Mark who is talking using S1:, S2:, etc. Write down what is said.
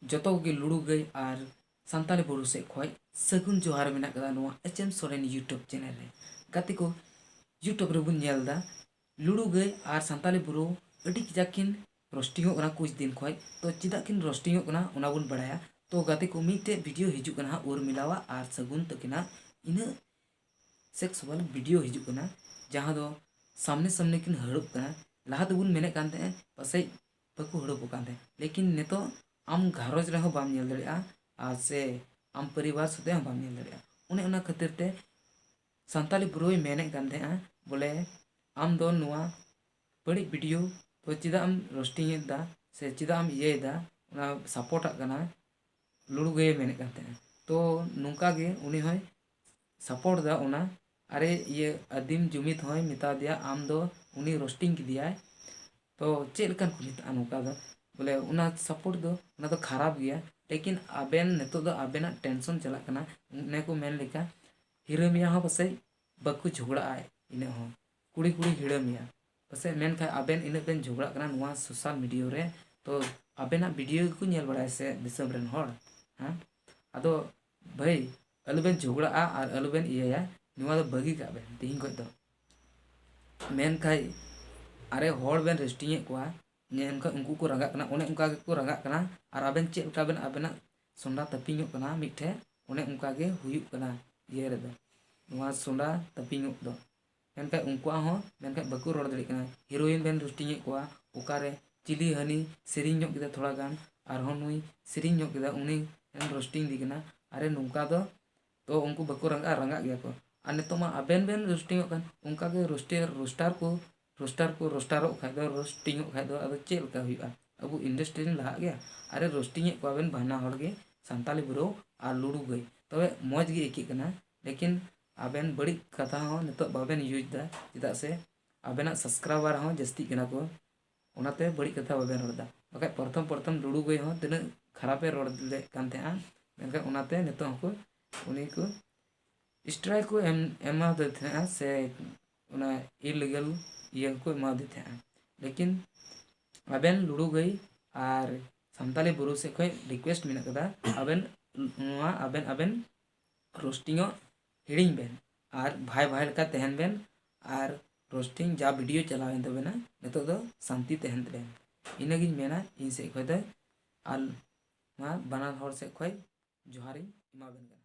S1: जतो गे लुड़ू गई और सानताली बुरु से खोय सगुन जोहार मेना कदा नोआ एचएम सोरेन यूट्यूब चैनल रे गाते को यूट्यूब रे बुन नेलदा लुड़ू गई और सानताली बुरु अडी जाकिन रोस्टिंग ओना कुछ दिन खोय तो चिदा किन रोस्टिंग ओना ओना बुन बड़ाया तो गाते को मीते वीडियो हिजु कना उर्मिलावा और सगुन तकिना इन सेक्सुअल वीडियो हिजु कना जहां दो सामने सामने किन हड़प कना लहा तो बुन मेने कांते पासे बको हड़प कांते लेकिन नेतो आम घारोज रहो बाम नेल दड़िया आ से आम परिवार सते हम बाम नेल दड़िया उन्हें उना खातिर ते सानताली बुरोय मेने कांते बोले आम दो नुआ बड़ी वीडियो तो चिदा आम रोस्टिंग दा से चिदा आम ये दा उना सपोर्ट कना लुड़ू गए मेने कांते तो नुका गे उनी होय सपोर्ट दा उना अरे ये आदिम जुमित होय मिता दिया आम दो उनी रोस्टिंग किदिया तो चेल कान को मिता नुका दो बोले उना सपोर्ट दो उना तो खराब गया लेकिन आबेन नेतो दो आबेना टेंशन चला कना ने को मेन लेका हिरमिया हो पसे बकु झगड़ा आए इने हो कुड़ी कुड़ी हिरमिया पसे मेन खा आबेन इने बेन झगड़ा कना नुआ सोशल मीडिया रे तो आबेना वीडियो को नेल बड़ाय से दिसम रेन होड़ हां अदो भाई अलबेन झगड़ा और अलबेन इया नुआ दो बगी का बेन तिहिं को दो मेन खाई अरे होड़ बेन रेस्टिंग कोआ नेनका उनको को रंगा कना ओने उनका को रंगा कना और आबेन चेक का बेन आबेना सोंडा तपिंग कना मिठे ओने उनका गे हुयु कना ये रे दो नुआ सोंडा तपिंग दो मेनका उनको हो मेनका बको रोड दड़ी कना हीरोइन बेन रेस्टिंग कोआ ओकारे चिली हनी सिरिंग ᱧᱚᱜ किदा थोड़ा गान और हो नुई सिरिंग ᱧᱚᱜ किदा उनी रोस्टिंग दी कना अरे नुका दो तो उनको बको रंगा रंगा गया को और नितो मा आबेन बेन रोस्टिंग कन उनका गे रोस्टर को रोस्टारो खाय दो रोस्टिंग खाय दो अब चेल का हुआ अब इंडस्ट्री लहा गया अरे रोस्टिंग को आबेन बहना हड़ गे सानताली बुरो और लुड़ू गई तबे मौज गे एकी कना लेकिन आबेन बड़ी कथा हो नितो बाबेन यूज दा चिदा से आबेना सब्सक्राइबर हो जस्ती कना को ओनाते बड़ी कथा बाबेन रोदा बका प्रथम लुड़ू गई हो तिना खराबे रोड ले कानते मेनका ओनाते नितो को उनी को स्ट्राइक को एमा दे थे से उना इलीगल ये को एमा दे थे लेकिन आबेन लुड़ू गई और सानताली बुरु से कोई रिक्वेस्ट मेना कदा आबेन नुआ आबेन रोस्टिंग हिड़िंग बेन और भाई भाई का तहन बेन और रोस्टिंग जा वीडियो चलावेन तबेना नितो दो शांति तहन बेन इनगिन मेना इन से खोय दे आल मा बना हर से खोय जोहारी इमा बेन।